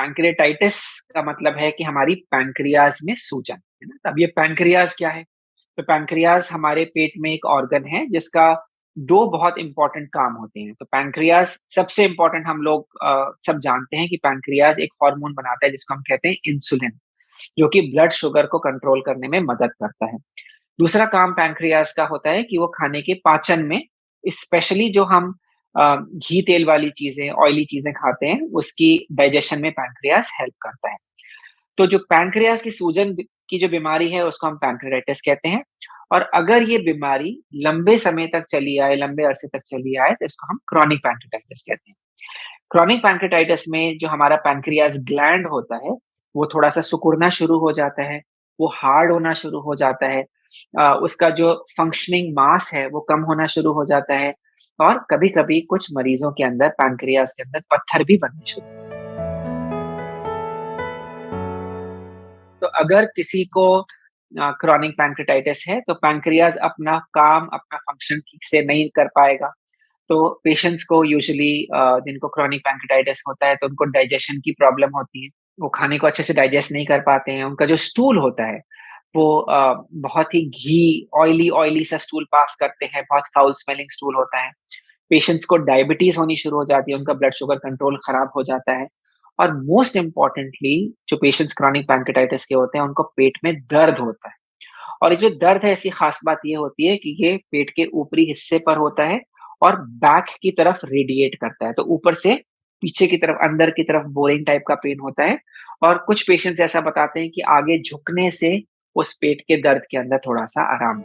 Pancreatitis का मतलब है कि हमारी पैंक्रियाज में सूजन, है ना? अब ये पैंक्रियाज क्या है? तो पैंक्रियाज हमारे पेट में एक ऑर्गन है जिसका 2 बहुत इंपॉर्टेंट काम होते हैं। तो पैंक्रियाज सबसे इंपॉर्टेंट हम लोग सब जानते हैं कि पैंक्रियाज एक हार्मोन बनाता है जिसको हम कहते हैं इंसुलिन, जो कि ब्लड शुगर को कंट्रोल करने में मदद करता है। दूसरा काम पैंक्रियाज का होता है कि वो खाने के पाचन में, स्पेशली जो हम घी तेल वाली चीजें, ऑयली चीजें खाते हैं, उसकी डाइजेशन में पैंक्रियाज हेल्प करता है। तो जो पैंक्रियाज की सूजन की जो बीमारी है उसको हम पैंक्रियाटाइटिस कहते हैं। और अगर ये बीमारी लंबे समय तक चली आए, लंबे अरसे तक चली आए, तो इसको हम क्रॉनिक पैंक्रियाटाइटिस कहते हैं। क्रॉनिक पैंक्रियाटाइटिस में जो हमारा पैंक्रियाज ग्लैंड होता है, वो थोड़ा-सा सिकुड़ना शुरू हो जाता है, वो हार्ड होना शुरू हो जाता है। उसका जो फंक्शनिंग मास है, वो कम होना शुरू हो जाता है और कभी-कभी कुछ मरीज़ों के अंदर पैंक्रियाज के अंदर पत्थर भी बनने शुरू। तो अगर किसी को क्रॉनिक पैंक्रियाटाइटिस है, तो पैंक्रियाज अपना काम, अपना फंक्शन ठीक से नहीं कर पाएगा। तो पेशेंट्स को यूजुअली जिनको क्रॉनिक पैंक्रियाटाइटिस होता है, तो उनको डाइजेशन की प्रॉब्लम होती है। वो खाने को अच्छे से डाइजेस्ट नहीं कर पाते हैं। उनका जो स्टूल होता है, वो बहुत ही ऑयली ऑयली सा स्टूल पास करते हैं, बहुत फाउल स्मेलिंग स्टूल होता है। पेशेंट्स को डायबिटीज़ होनी शुरू हो जाती है, उनका ब्लड शुगर कंट्रोल खराब हो जाता है। और मोस्ट इम्पोर्टेंटली जो पेशेंट्स क्रॉनिक पैंक्रियाटाइटिस के होते हैं, उनको पेट में दर्द होता है। और ये जो दर्द है, इसकी खास बात ये होती है कि ये पेट के ऊपरी हिस्से पर होता है और बैक की तरफ रेडिएट करता है। तो ऊपर से पीछे की तरफ, अंदर की तरफ बोरिंग टाइप का पेन होता है। और कुछ पेशेंट्स ऐसा बताते हैं कि आगे झुकने से उस पेट के दर्द के अंदर थोड़ा-सा आराम।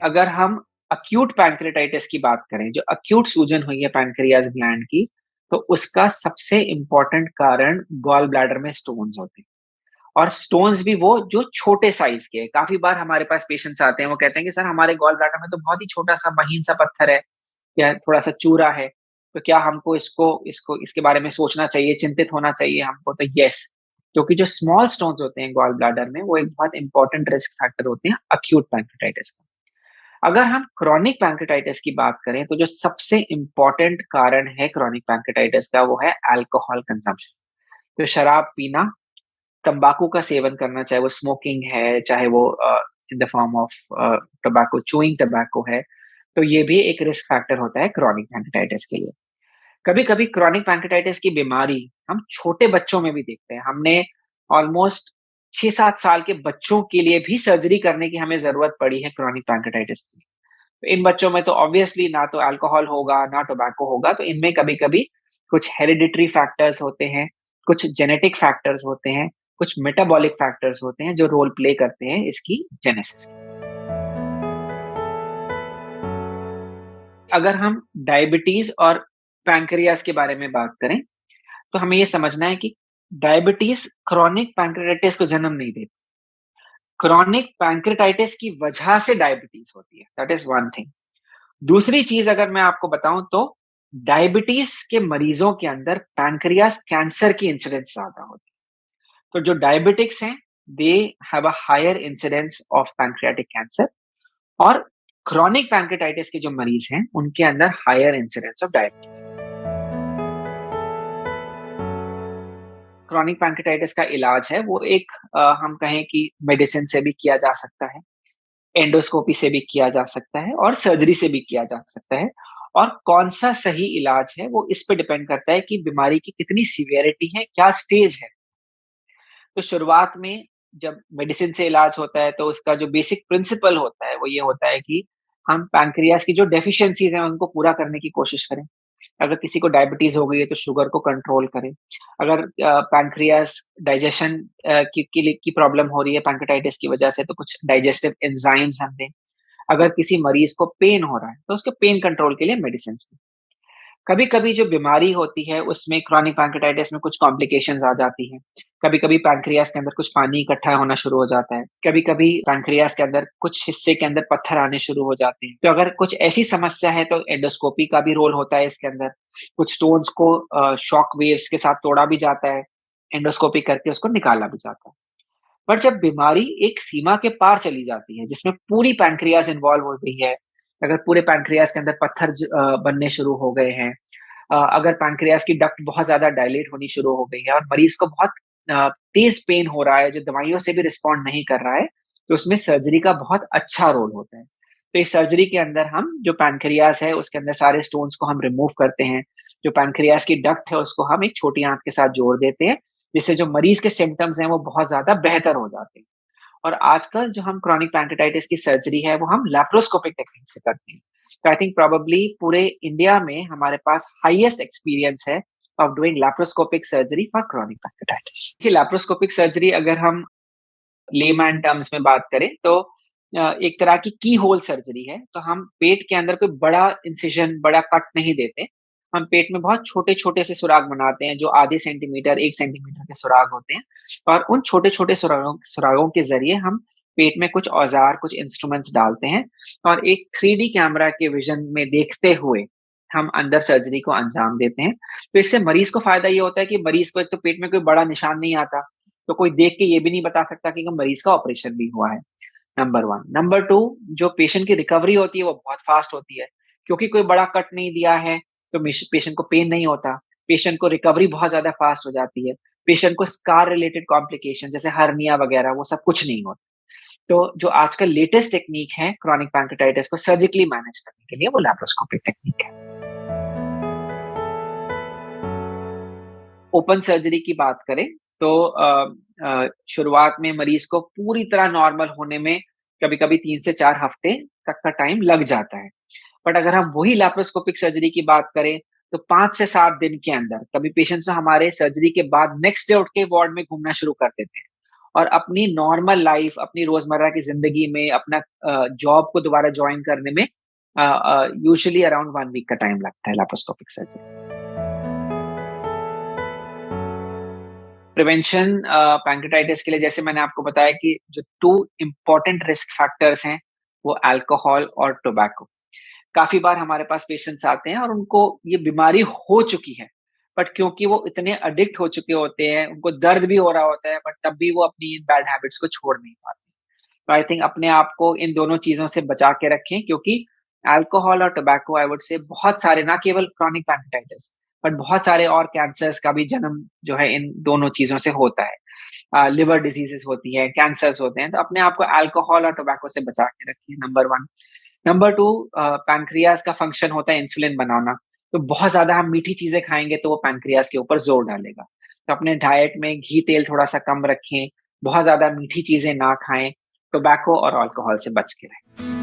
अगर हम अक्यूट पैंक्रियाटाइटिस की बात करें, जो अक्यूट सूजन हुई है पैंक्रियाज ग्लैंड की, तो उसका सबसे इम्पोर्टेंट कारण गॉल ब्लैडर में स्टोन्स होते हैं। और स्टोन्स भी वो जो छोटे साइज के हैं। काफ़ी बार हमारे पास पेशेंट्स आते हैं, वो कहते हैं कि सर हमारे गॉल ब्लैडर में तो बहुत ही छोटा-सा महीन-सा पत्थर है या थोड़ा-सा चूरा है, तो क्या हमको इसको इसको इसके बारे में सोचना चाहिए, चिंतित होना चाहिए हमको? तो येस, क्योंकि जो स्मॉल स्टोन्स होते हैं गॉल ब्लैडर में, वो एक बहुत इंपॉर्टेंट रिस्क फैक्टर होते हैं अक्यूट पैंक्रियाटाइटिस का। अगर हम क्रॉनिक पैंक्रियाटाइटिस की बात करें, तो जो सबसे इम्पोर्टेंट कारण है क्रॉनिक पैंक्रियाटाइटिस का, वो है अल्कोहल कंजम्पशन। तो शराब पीना, तंबाकू का सेवन करना, चाहे वो स्मोकिंग है, चाहे वो in the form of tobacco, chewing tobacco है, तो ये भी एक रिस्क फैक्टर होता है क्रॉनिक पैंक्रियाटाइटिस के लिए। कभी-कभी क्रॉनिक पैंक्रियाटाइटिस की बीमारी हम छोटे बच्चों में भी देखते हैं। हमने ऑलमोस्ट 6-7 साल के बच्चों के लिए भी सर्जरी करने की हमें ज़रूरत पड़ी है क्रॉनिक पैंक्रियाटाइटिस की। तो इन बच्चों में तो ऑब्वियसली ना तो अल्कोहल होगा, ना टोबैको होगा, तो इनमें कभी-कभी कुछ हेरिडिटरी फैक्टर्स होते हैं, कुछ जेनेटिक फैक्टर्स होते हैं, कुछ मेटाबॉलिक फैक्टर्स होते हैं जो रोल प्ले करते हैं इसकी जेनेसिस। अगर हम डायबिटीज़ और पैंक्रियाज़ के बारे में बात करें, तो हमें ये समझना है कि डायबिटीज़ क्रॉनिक पैंक्रियाटाइटिस को जन्म नहीं देती। क्रॉनिक पैंक्रियाटाइटिस की वजह से डायबिटीज़ होती है, दैट इज़ वन थिंग। दूसरी चीज़ अगर मैं आपको बताऊँ, तो डायबिटीज़ के मरीज़ों के अंदर पैंक्रियाज़ कैंसर की इंसिडेंस ज़्यादा होती है। तो जो डायबिटिक्स हैं, they have a higher incidence of pancreatic cancer. और क्रॉनिक पैंक्रियाटाइटिस के जो मरीज़ हैं, उनके अंदर higher incidence of diabetes. Chronic pancreatitis का इलाज है, वो एक हम कहें कि मेडिसिन से भी किया जा सकता है, एंडोस्कोपी से भी किया जा सकता है और सर्जरी से भी किया जा सकता है। और कौन-सा सही इलाज है, वो इस पे डिपेंड करता है कि बीमारी की कितनी सीवियरिटी है, क्या स्टेज है। तो शुरुआत में जब मेडिसिन से इलाज होता है, तो उसका जो बेसिक प्रिंसिपल होता है, वो ये होता है कि हम पैंक्रियाज़ की जो डेफिशिएंसीज़ हैं, उनको पूरा करने की कोशिश करें। अगर किसी को डायबिटीज़ हो गई है, तो शुगर को कंट्रोल करें। अगर पैंक्रियाज़ डाइजेशन की लिए की प्रॉब्लम हो रही है पैंक्रियाटाइटिस की वजह से, तो कुछ डाइजेस्टिव एंजाइम्स हम दें। अगर किसी मरीज़ को पेन हो रहा है, तो उसके पेन कंट्रोल के लिए मेडिसिन्स दें। कभी-कभी जो बीमारी होती है, उसमें क्रॉनिक पैंक्रियाटाइटिस में कुछ कॉम्प्लिकेशंस आ जाती हैं। कभी-कभी पैंक्रियाज़ के अंदर कुछ पानी इकट्ठा होना शुरू हो जाता है। कभी-कभी पैंक्रियाज़ के अंदर कुछ हिस्से के अंदर पत्थर आने शुरू हो जाते हैं। तो अगर कुछ ऐसी समस्या है, तो एंडोस्कोपी का भी रोल होता है इसके अंदर। कुछ स्टोन्स को शॉक वेव्स के साथ तोड़ा भी जाता है, एंडोस्कोपी करके उसको निकाला भी जाता है। पर जब बीमारी एक सीमा के पार चली जाती है, जिसमें पूरी पैंक्रियाज़ इन्वॉल्व हो गई है, अगर पूरे पैंक्रियाज़ के अंदर पत्थर बनने शुरू हो गए हैं, अगर पैंक्रियाज की डक्ट बहुत ज्यादा डायलेट होनी शुरू हो गई है और मरीज को बहुत तेज पेन हो रहा है जो दवाइयों से भी रिस्पॉन्ड नहीं कर रहा है, तो उसमें सर्जरी का बहुत अच्छा रोल होता है। तो इस सर्जरी के अंदर हम जो पैंक्रियाज है उसके अंदर सारे स्टोन्स को हम रिमूव करते हैं। जो पैंक्रियाज की डक्ट है उसको हम एक छोटी आंत के साथ जोड़ देते हैं, जिससे जो मरीज के सिम्टम्स हैं वो बहुत ज्यादा बेहतर हो जाते हैं। और आजकल जो हम क्रॉनिक पैंक्रेटाइटिस की सर्जरी है वो हम लैप्रोस्कोपिक टेक्निक से करते हैं। तो आई थिंक प्रोबेबली पूरे इंडिया में हमारे पास हाईएस्ट एक्सपीरियंस है of doing laparoscopic surgery for chronic pancreatitis. Laparoscopic surgery अगर हम लेमैन टर्म्स में बात करें तो एक तरह की होल सर्जरी है। तो हम पेट के अंदर कोई बड़ा इंसिजन, बड़ा कट नहीं देते। हम पेट में बहुत छोटे-छोटे से सुराख बनाते हैं जो आधे सेंटीमीटर, 1 सेंटीमीटर के सुराख होते हैं और उन छोटे-छोटे सुराखों सुराखों के ज़रिए हम पेट में कुछ औज़ार, कुछ इंस्ट्रूमेंट्स डालते हैं और एक 3D कैमरा के विज़न में देखते हुए हम अंदर सर्जरी को अंजाम देते हैं। तो इससे मरीज़ को फ़ायदा ये होता है कि मरीज़ को एक तो पेट में कोई बड़ा निशान नहीं आता, तो कोई देख के ये भी नहीं बता सकता कि मरीज़ का ऑपरेशन भी हुआ है, नंबर 1। नंबर 2, जो पेशेंट की रिकवरी होती है वो बहुत फ़ास्ट होती है, क्योंकि कोई बड़ा कट नहीं दिया है, तो पेशेंट को पेन नहीं होता, पेशेंट को रिकवरी बहुत ज़्यादा फ़ास्ट हो जाती है, पेशेंट को स्कार रिलेटेड कॉम्प्लिकेशन जैसे हर्निया वगैरह वो सब कुछ नहीं होता। तो जो आजकल लेटेस्ट टेक्नीक है क्रॉनिक पैंक्रेटाइटिस को सर्जिकली मैनेज करने के लिए वो लैप्रोस्कोपिक टेक्नीक है। ओपन सर्जरी की बात करें तो शुरुआत में मरीज को पूरी तरह नॉर्मल होने में कभी-कभी 3 से 4 हफ्ते तक का टाइम लग जाता है। बट अगर हम वही लैप्रोस्कोपिक सर्जरी की बात करें तो 5 से 7 दिन के अंदर कभी पेशेंट्स हमारे सर्जरी के बाद नेक्स्ट डे उठ के वार्ड में घूमना शुरू कर देते हैं और अपनी नॉर्मल लाइफ, अपनी रोजमर्रा की जिंदगी में अपना जॉब को दोबारा ज्वाइन करने में यूजुअली अराउंड 1 वीक का टाइम लगता है लैप्रोस्कोपिक सर्जरी। प्रिवेंशन पैंक्रेटाइटिस के लिए जैसे मैंने आपको बताया कि जो 2 इम्पोर्टेंट रिस्क फैक्टर्स हैं, वो अल्कोहल और टोबैको। काफ़ी बार हमारे पास पेशेंट्स आते हैं और उनको ये बीमारी हो चुकी है, बट क्योंकि वो इतने एडिक्ट हो चुके होते हैं, उनको दर्द भी हो रहा होता है, बट तब भी वो अपनी इन बैड हैबिट्स को छोड़ नहीं पाते। तो आई थिंक अपने आप को इन दोनों चीज़ों से बचा के रखें, क्योंकि अल्कोहल और टोबैको आई वुड से बहुत सारे, ना केवल क्रॉनिक पैंक्रेटाइटिस बट बहुत सारे और कैंसर्स का भी जन्म जो है इन दोनों चीज़ों से होता है। लिवर डिजीज़ेज़ होती हैं, कैंसर्स होते हैं, तो अपने आप को अल्कोहल और टोबैको से बचा के रखिए, नंबर 1। नंबर 2, पैंक्रियाज़ का फंक्शन होता है इंसुलिन बनाना, तो बहुत ज़्यादा हम मीठी चीज़ें खाएँगे तो वो पैंक्रियाज़ के ऊपर ज़ोर डालेगा। तो अपने डाइट में घी, तेल थोड़ा-सा कम रखें, बहुत ज़्यादा मीठी चीज़ें ना खाएँ, टोबैको और अल्कोहल से बच के रहें।